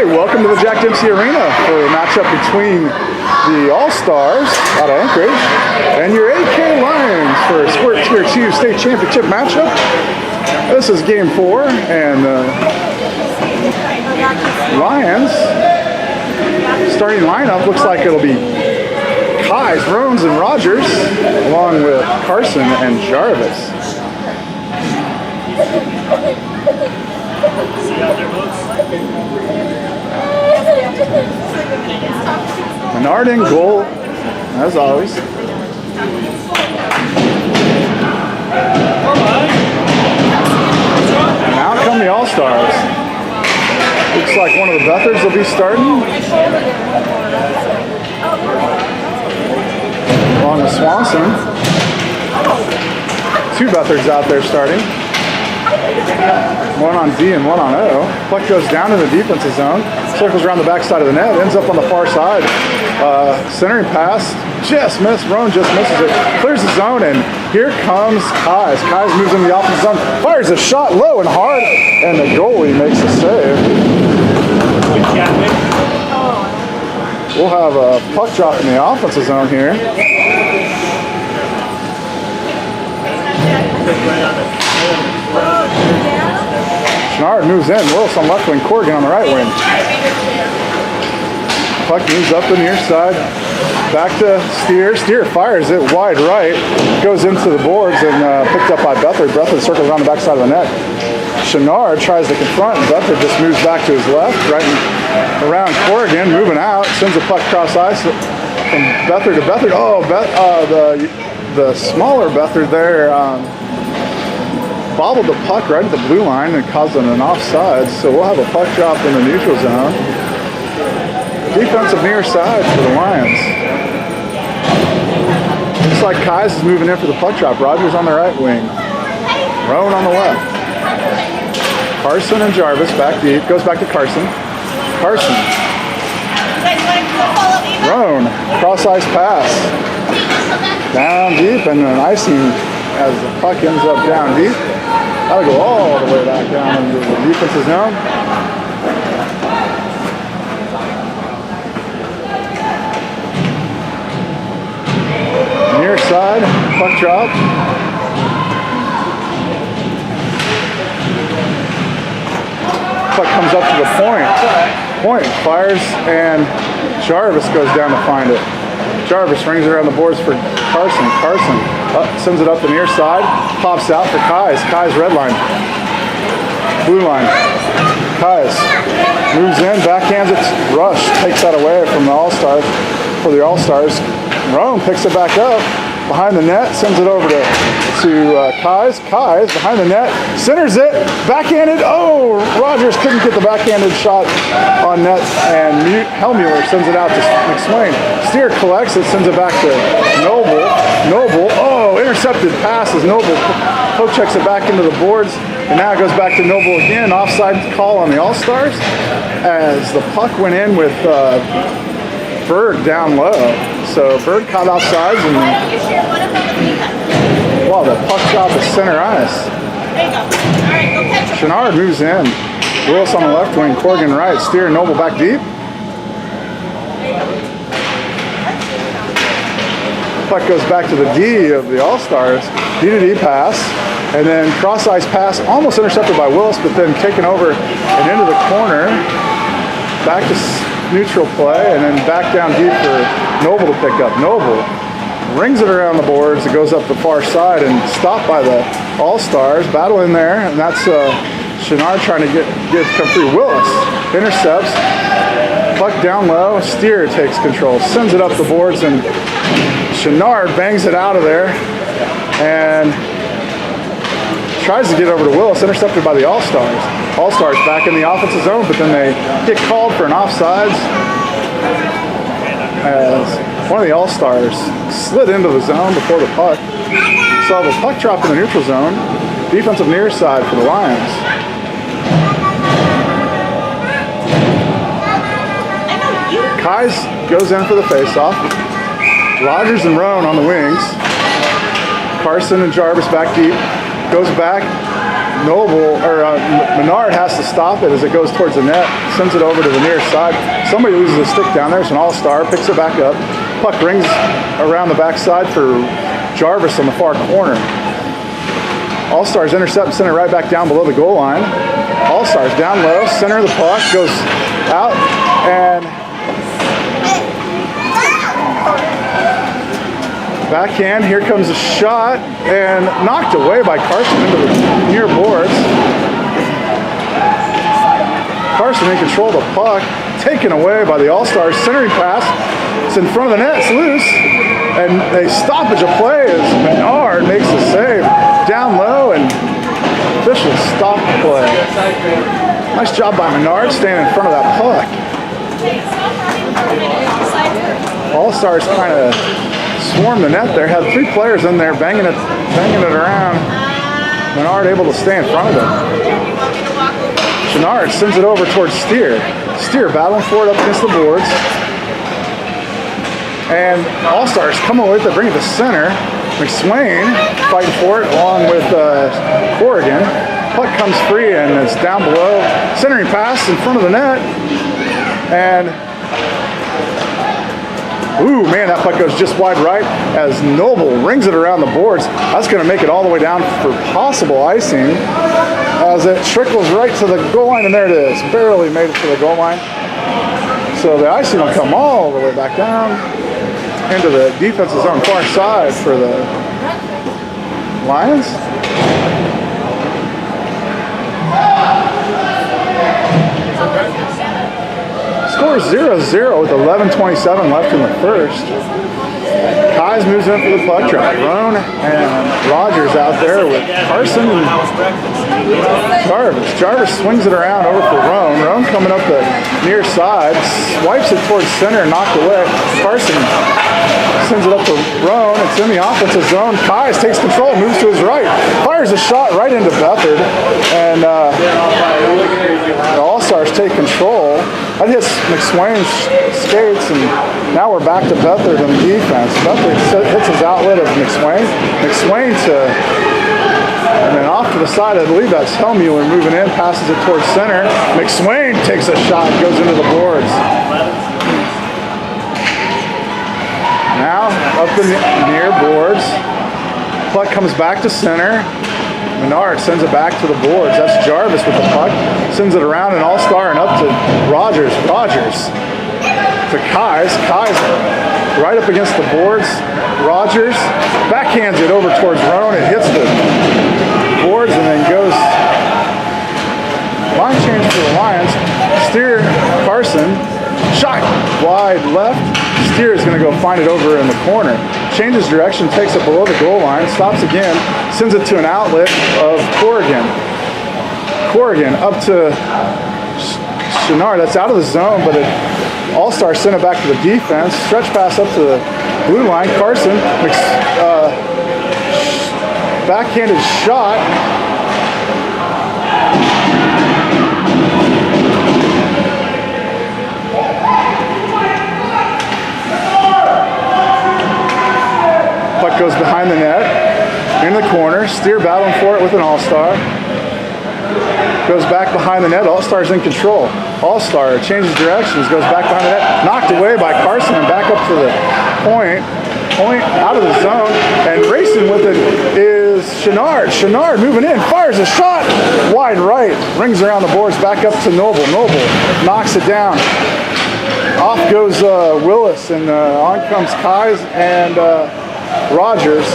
Okay, welcome to the Jack Dempsey Arena for a matchup between the All-Stars out of Anchorage and your AK Lions for a Squirt Tier 2 State Championship matchup. This is Game 4, and Lions starting lineup looks like it'll be Kais, Rones, and Rogers, along with Carson and Jarvis. Menard in goal, as always. And out come the All-Stars. Looks like one of the Bethards will be starting, along with Swanson. Two Bethards out there starting. One on D and one on O. Puck goes down in the defensive zone, circles around the backside of the net, ends up on the far side. Centering pass, just missed. Roan just misses it. Clears the zone, and here comes Kais. Kais moves in the offensive zone, fires a shot low and hard, and the goalie makes a save. We'll have a puck drop in the offensive zone here. Chenard moves in. Willis on left wing, Corrigan on the right wing. Puck moves up the near side. Back to Steer. Steer fires it wide right. Goes into the boards and picked up by Bethard. Bethard circles around the backside of the net. Chenard tries to confront, and Bethard just moves back to his left, right around Corrigan, moving out. Sends a puck cross ice from Bethard to Bethard. Oh, the smaller Bethard there bobbled the puck right at the blue line and caused an offside. So we'll have a puck drop in the neutral zone. Defensive near side for the Lions. Looks like Kais is moving in for the puck drop. Rogers on the right wing. Roan on the left. Carson and Jarvis back deep. Goes back to Carson. Carson. Roan. Cross ice pass. Down deep and an icing as the puck ends up down deep. That'll go all the way back down into the defensive zone. Near side, puck drop. Puck comes up to the point. Point fires, and Jarvis goes down to find it. Jarvis rings around the boards for Carson. Carson sends it up the near side. Pops out for Kais. Kais red line. Blue line. Kais moves in, backhands it. Rush takes that away from the All-Stars. For the All-Stars. Roan picks it back up. Behind the net, sends it over to Kais. Kais behind the net, centers it, backhanded. Oh, Rogers couldn't get the backhanded shot on net, and Hellmuller sends it out to McSwain. Steer collects it, sends it back to Noble. Noble, oh, intercepted pass as Noble poke checks it back into the boards, and now it goes back to Noble again. Offside call on the All-Stars as the puck went in with Berg down low. So Berg caught offsides, and wow, the puck drop is center ice. Chenard moves in. Willis on the left wing, Corrigan right. Steer and Noble back deep. Puck goes back to the D of the All-Stars. D-to-D pass, and then cross ice pass, almost intercepted by Willis, but then taken over and into the corner. Back to neutral play, and then back down deep for Noble to pick up. Noble rings it around the boards. It goes up the far side and stopped by the All-Stars. Battle in there, and that's Chenard trying to come free. Willis intercepts. Puck down low. Steer takes control. Sends it up the boards, and Chenard bangs it out of there and tries to get over to Willis. Intercepted by the All-Stars. All-Stars back in the offensive zone, but then they get called for an offsides as one of the All-Stars slid into the zone before the puck. So the puck drop in the neutral zone. Defensive near side for the Lions. Kais goes in for the face-off. Rogers and Roan on the wings. Carson and Jarvis back deep. Goes back. Noble, or Menard has to stop it as it goes towards the net, sends it over to the near side. Somebody loses a stick down there. It's an all-star, picks it back up. Puck rings around the backside for Jarvis on the far corner. All-Stars intercept and send it right back down below the goal line. All-Stars down low, center of the puck, goes out, and backhand. Here comes a shot, and knocked away by Carson into the near boards. Carson in control of the puck, taken away by the All-Stars. Centering pass, it's in front of the net, it's loose, and a stoppage of play as Menard makes the save. Down low, and officials stop the play. Nice job by Menard staying in front of that puck. All-Stars kind of swarmed the net there, had 3 players in there banging it around. Menard able to stay in front of it. Chenard sends it over towards Steer. Steer battling for it up against the boards. And All-Stars come away with it, bring it to center. McSwain fighting for it along with Corrigan. Puck comes free and it's down below. Centering pass in front of the net. And ooh, man, that puck goes just wide right as Noble rings it around the boards. That's going to make it all the way down for possible icing as it trickles right to the goal line, and there it is. Barely made it to the goal line. So the icing will come all the way back down into the defensive zone far side for the Lions. Score 0-0 with 11:27 left in the first. Kais moves in for the puck trap. Roan and Rogers out there with Carson and Jarvis. Jarvis swings it around over for Roan. Roan coming up the near side, swipes it towards center, knocked away. Carson sends it up to Roan. It's in the offensive zone. Kais takes control, moves to his right, fires a shot right into Beathard, and the All-Stars take control. That hits McSwain's skates, and now we're back to Beathard on the defense. Beathard hits his outlet of McSwain. McSwain and then off to the side, I believe that's Hellmuller moving in, passes it towards center. McSwain takes a shot, goes into the boards. Now, up the near boards. Puck comes back to center. Menard sends it back to the boards. That's Jarvis with the puck. Sends it around an All-Star and up to Rogers. Rogers to Kais. Kais right up against the boards. Rogers backhands it over towards Roan. It hits the boards and then goes line change for the Lions. Steer Carson. Shot wide left. Steer is going to go find it over in the corner. Changes direction, takes it below the goal line, stops again, sends it to an outlet of Corrigan. Corrigan up to Chenard. That's out of the zone, but All-Star sent it back to the defense. Stretch pass up to the blue line. Carson, backhanded shot. Puck goes behind the net, in the corner. Steer battling for it with an All-Star. Goes back behind the net. All-Star's in control. All-Star changes directions, goes back behind the net. Knocked away by Carson and back up to the point. Point out of the zone. And racing with it is Chenard. Chenard moving in, fires a shot. Wide right, rings around the boards, back up to Noble. Noble knocks it down. Off goes Willis, and on comes Kais and Rogers.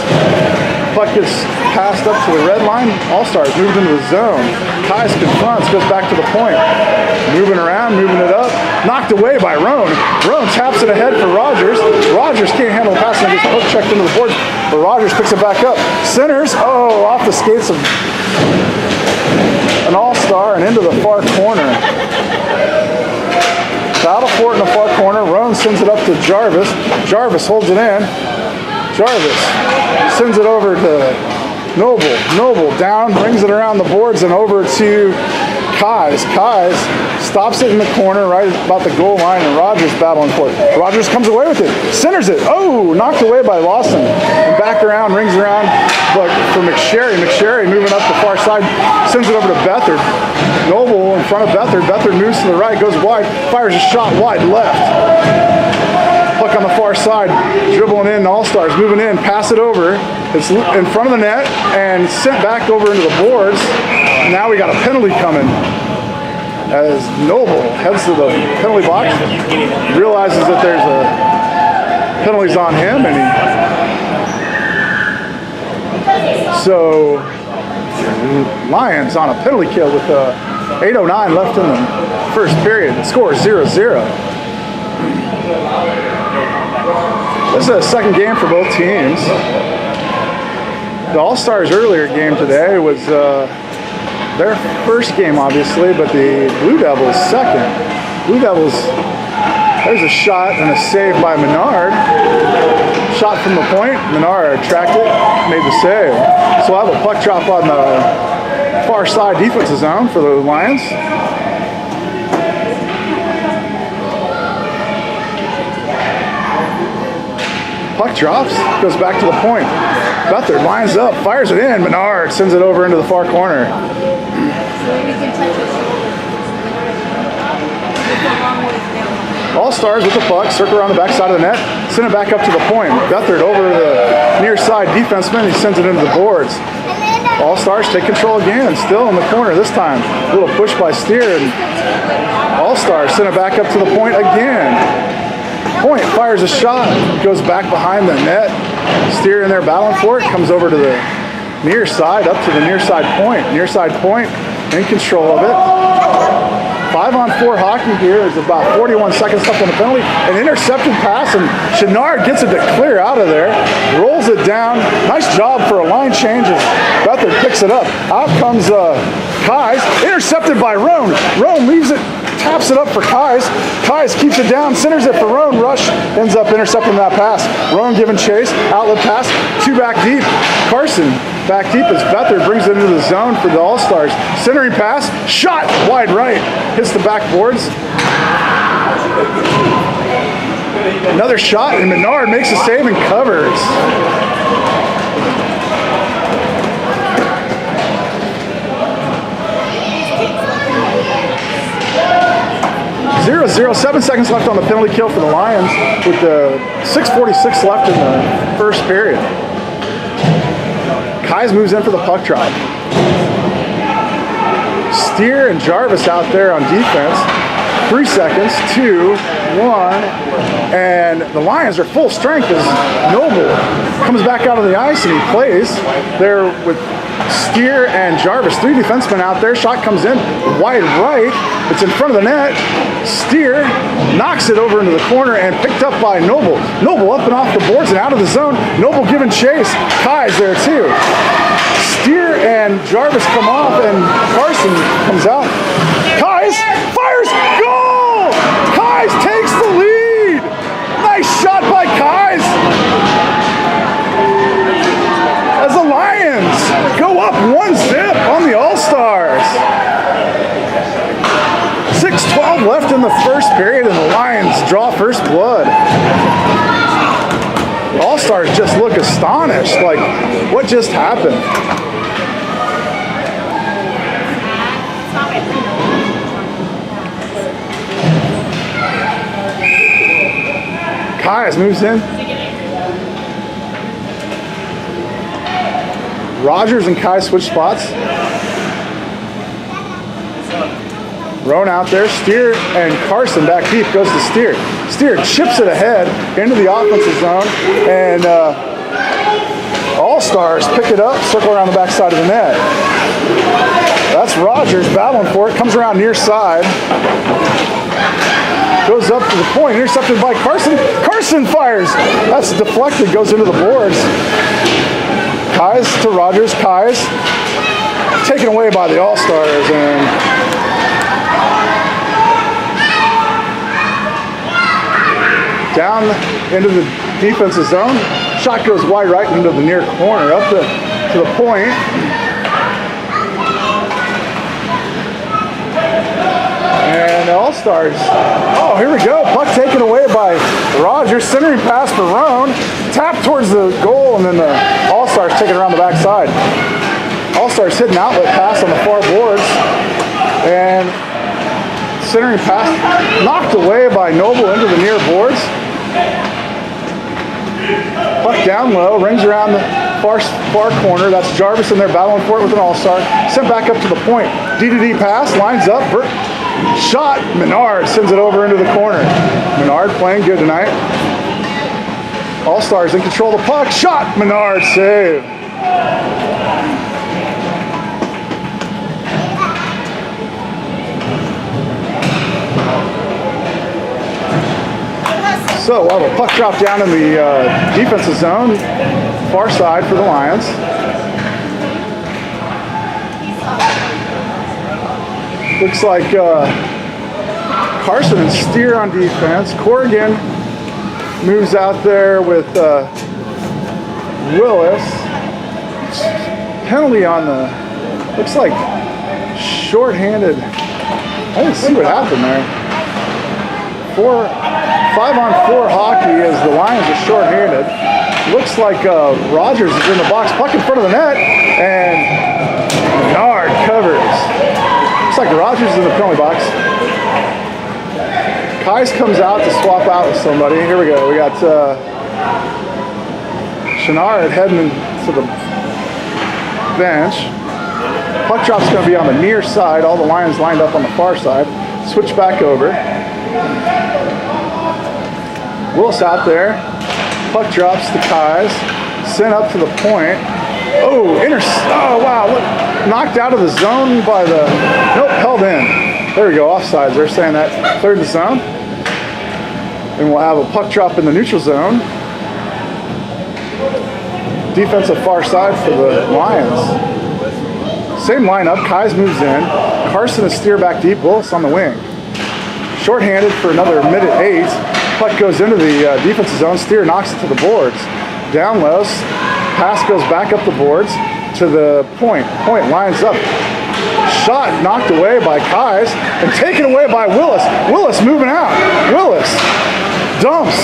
Puck gets passed up to the red line. All-Stars moved into the zone. Kais confronts, goes back to the point. Moving around, moving it up. Knocked away by Roan. Roan taps it ahead for Rogers. Rogers can't handle the pass and gets hook checked into the boards. But Rogers picks it back up. Centers, off the skates of an All-Star and into the far corner. Battle for it in the far corner. Roan sends it up to Jarvis. Jarvis holds it in. Jarvis sends it over to Noble. Noble down, brings it around the boards and over to Kais. Kais stops it in the corner right about the goal line, and Rogers battling for it. Rogers comes away with it, centers it. Oh, knocked away by Lawson. And back around, rings around, but for McSherry. McSherry moving up the far side, sends it over to Beathard. Noble in front of Beathard. Beathard moves to the right, goes wide, fires a shot wide left. Puck on the far side, dribbling in, All-Stars moving in, pass it over. It's in front of the net and sent back over into the boards. Now we got a penalty coming as Noble heads to the penalty box, realizes that there's a penalties on him, and so Lions on a penalty kill with 8:09 left in the first period. The score is 0-0. This is a second game for both teams. The All-Stars earlier game today was their first game, obviously, but the Blue Devils second. Blue Devils, there's a shot and a save by Menard. Shot from the point, Menard tracked it, made the save. So we'll have a puck drop on the far side defensive zone for the Lions. Puck drops, goes back to the point. Beathard lines up, fires it in. Menard sends it over into the far corner. All-Stars with the puck, circle around the backside of the net, send it back up to the point. Beathard over the near side defenseman, he sends it into the boards. All-Stars take control again, still in the corner this time. A little push by Steer, and All-Stars send it back up to the point again. Point fires a shot, goes back behind the net. Steer in there battling for it, comes over to the near side, up to the near side point. Near side point, in control of it. 5-on-4 hockey here. There's about 41 seconds left on the penalty. An intercepted pass, and Chenard gets it to clear out of there. Rolls it down. Nice job for a line change as Beathard picks it up. Out comes Kais. Intercepted by Roan. Roan leaves it, taps it up for Kais. Kais keeps it down, centers it for Roan. Rush ends up intercepting that pass. Roan giving chase. Outlet pass. Two back deep. Carson back deep as Beathard brings it into the zone for the All-Stars. Centering pass. Shot wide right. Hits the backboards. Another shot, and Menard makes a save and covers. Zero, 7 seconds left on the penalty kill for the Lions with the 6:46 left in the first period. Kais moves in for the puck drop. Steer and Jarvis out there on defense. 3 seconds, 2, 1, and the Lions are full strength as Noble comes back out of the ice and he plays there with Steer and Jarvis. 3 defensemen out there. Shot comes in wide right. It's in front of the net. Steer knocks it over into the corner and picked up by Noble. Noble up and off the boards and out of the zone. Noble giving chase. Kai's there too. Steer and Jarvis come off and Carson comes out. Kais fires. Goal! Kais takes the lead. Nice shot by Kais. As the Lions go up 1-0 on the All-Stars. 6:12 left in the first period and the Lions draw first blood. The All-Stars just look astonished, like, what just happened? Kais moves in. Rogers and Kai switch spots. Roan out there. Steer and Carson back deep. Goes to Steer. Steer chips it ahead into the offensive zone. And All-Stars pick it up, circle around the backside of the net. That's Rogers battling for it. Comes around near side. Goes up to the point. Intercepted by Carson. Carson fires. That's deflected. Goes into the boards. Kais to Rogers. Kais taken away by the All-Stars. And down into the defensive zone. Shot goes wide right into the near corner. Up to the point. All-Stars. Oh, here we go. Puck taken away by Rogers. Centering pass for Roan. Tap towards the goal, and then the All-Stars take it around the backside. All-Stars hit an outlet pass on the far boards. And centering pass knocked away by Noble into the near boards. Puck down low, rings around the far corner. That's Jarvis in there battling for it with an All-Star. Sent back up to the point. D-to-D pass, lines up. Shot. Menard sends it over into the corner. Menard playing good tonight. All-Stars in control of the puck. Shot. Menard save. So we'll have a puck drop down in the defensive zone, far side for the Lions. Looks like Carson and Steer on defense. Corrigan moves out there with Willis. Penalty on the, looks like shorthanded. I didn't see what happened there. 5-on-4 hockey as the Lions are shorthanded. Looks like Rogers is in the box, puck in front of the net, and Menard covers. Looks like Rogers is in the penalty box. Kais comes out to swap out with somebody. Here we go. We got Chenard heading to the bench. Puck drop's going to be on the near side. All the Lions lined up on the far side. Switch back over. Willis out there. Puck drops to Kais. Sent up to the point. Oh, oh wow. Look, knocked out of the zone by the, nope, held in. There we go, offsides. They're saying that cleared the zone. And we'll have a puck drop in the neutral zone. Defensive far side for the Lions. Same lineup. Kais moves in. Carson is Steer back deep. Willis on the wing. Shorthanded for another minute 8. Puck goes into the defensive zone. Steer knocks it to the boards. Down low. Pass goes back up the boards to the point. Point lines up. Shot knocked away by Kais and taken away by Willis. Willis moving out. Willis dumps.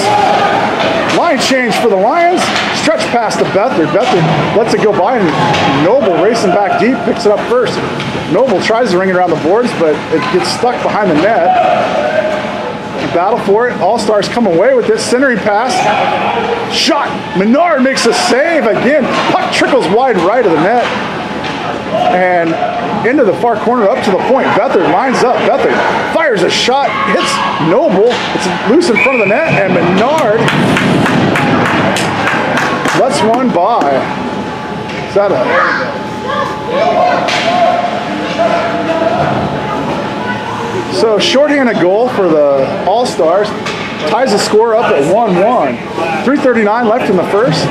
Line change for the Lions. Stretch pass to Beathard. Beathard lets it go by, and Noble racing back deep picks it up first. Noble tries to ring it around the boards, but it gets stuck behind the net. Battle for it. All-Stars come away with this centering pass. Shot. Menard makes a save again. Puck trickles wide right of the net. And into the far corner up to the point. Beathard lines up. Beathard fires a shot. Hits Noble. It's loose in front of the net. And Menard lets one by. Is that So shorthanded goal for the All-Stars. Ties the score up at 1-1. 3:39 left in the first.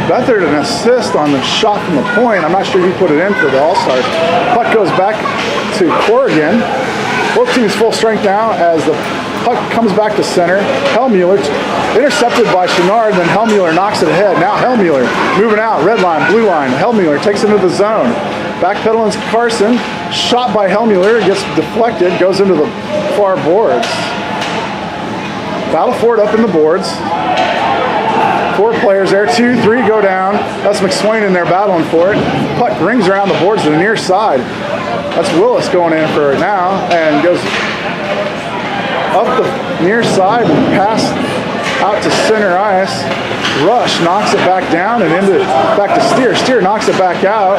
Beathard an assist on the shot from the point. I'm not sure who put it in for the All-Stars. Puck goes back to Corrigan. Both teams full strength now as the puck comes back to center. Hellmuller intercepted by Chenard, then Hellmuller knocks it ahead. Now Hellmuller moving out, red line, blue line. Hellmuller takes it into the zone. Backpedaling Carson, shot by Hellmuller, gets deflected, goes into the far boards. Battle for it up in the boards. 4 players there, 2, 3 go down. That's McSwain in there battling for it. Puck rings around the boards to the near side. That's Willis going in for it now and goes up the near side and pass out to center ice. Rush knocks it back down and back to Steer. Steer knocks it back out,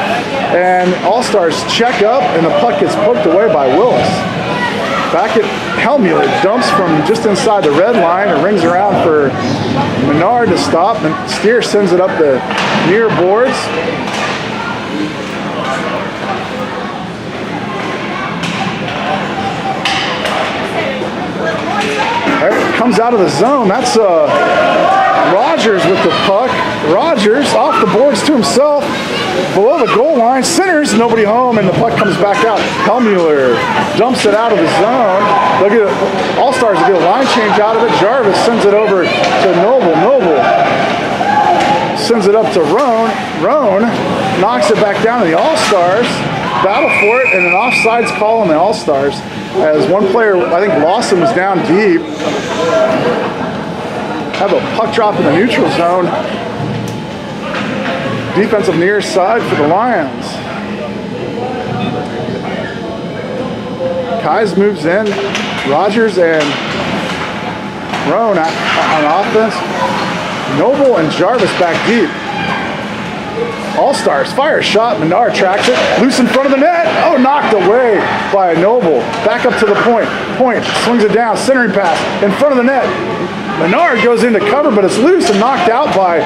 and All-Stars check up, and the puck gets poked away by Willis. Back at Hellmuller, dumps from just inside the red line and rings around for Menard to stop, and Steer sends it up the near boards. Comes out of the zone. That's Rogers with the puck. Rogers off the boards to himself. Below the goal line. Centers, nobody home, and the puck comes back out. Hellmuller dumps it out of the zone. Look at it. All-Stars get a line change out of it. Jarvis sends it over to Noble. Noble sends it up to Roan. Roan knocks it back down to the All-Stars. Battle for it, and an offsides call on the All-Stars. As one player, I think Lawson, was down deep. Have a puck drop in the neutral zone. Defensive near side for the Lions. Kais moves in. Rogers and Roan on offense. Noble and Jarvis back deep. All-Stars fire a shot. Menard tracks it. Loose in front of the net. Oh, knocked away by Noble. Back up to the point. Point swings it down. Centering pass in front of the net. Menard goes into cover, but it's loose and knocked out by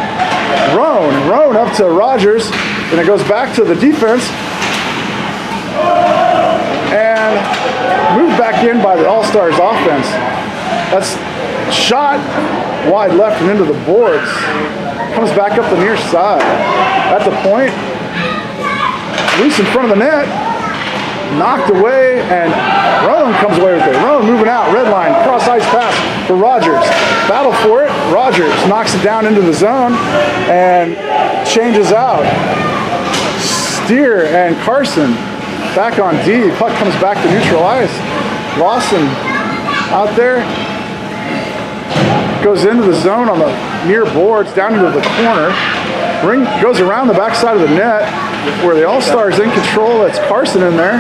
Roan. Roan up to Rogers, and it goes back to the defense. And moved back in by the All-Stars offense. That's shot wide left and into the boards. Comes back up the near side. At the point, loose in front of the net, knocked away, and Roan comes away with it. Roan moving out, red line, cross ice pass for Rogers. Battle for it. Rogers knocks it down into the zone and changes out. Steer and Carson back on D. Puck comes back to neutral ice. Lawson out there. Goes into the zone on the near boards, down into the corner. Ring goes around the backside of the net where the All-Stars in control. That's Carson in there.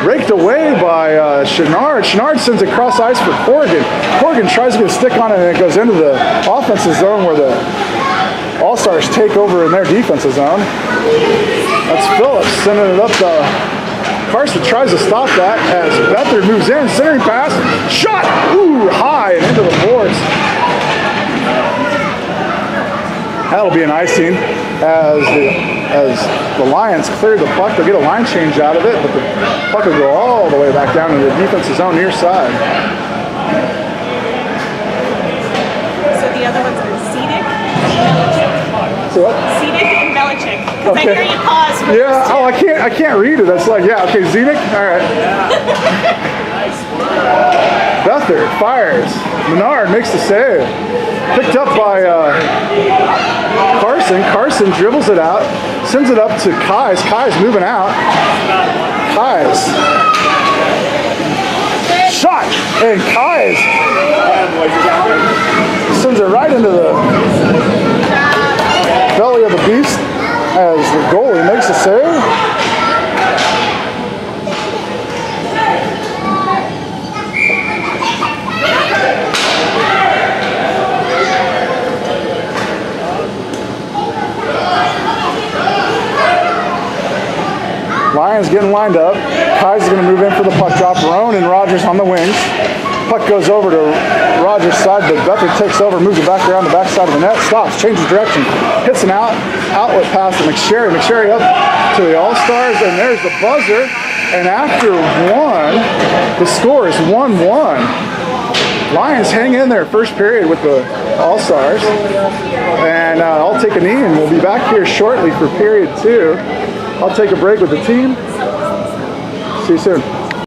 Raked away by Chenard. Chenard sends it cross ice for Corrigan. Corrigan tries to get a stick on it, and it goes into the offensive zone where the All-Stars take over in their defensive zone. That's Phillips sending it up to Carson. Tries to stop that as Beathard moves in. Centering pass. Shot! Ooh, high and into the boards. That'll be an icing as the Lions clear the puck. They'll get a line change out of it, but the puck will go all the way back down into the defensive zone near side. So the other ones are Cedic, So what? Cedic and Belichick. Because Okay. I hear you pause for Yeah, those two. oh, I can't read it. That's like, yeah, okay, Zedek, all right. Beathard fires. Menard makes the save. Picked up by Carson. Carson dribbles it out, sends it up to Kais. Kais moving out. Kais. Shot! And Kais sends it right into the belly of the beast as the goalie makes a save. Lions getting lined up. Kais is going to move in for the puck drop. Roan and Rogers on the wings. Puck goes over to Rogers' side, but Beathard takes over, moves it back around the backside of the net, stops, changes direction, hits an outlet pass to McSherry. McSherry up to the All-Stars, and there's the buzzer. And after one, the score is 1-1. Lions hang in there first period with the All-Stars. And I'll take a knee, and we'll be back here shortly for period 2. I'll take a break with the team. See you soon.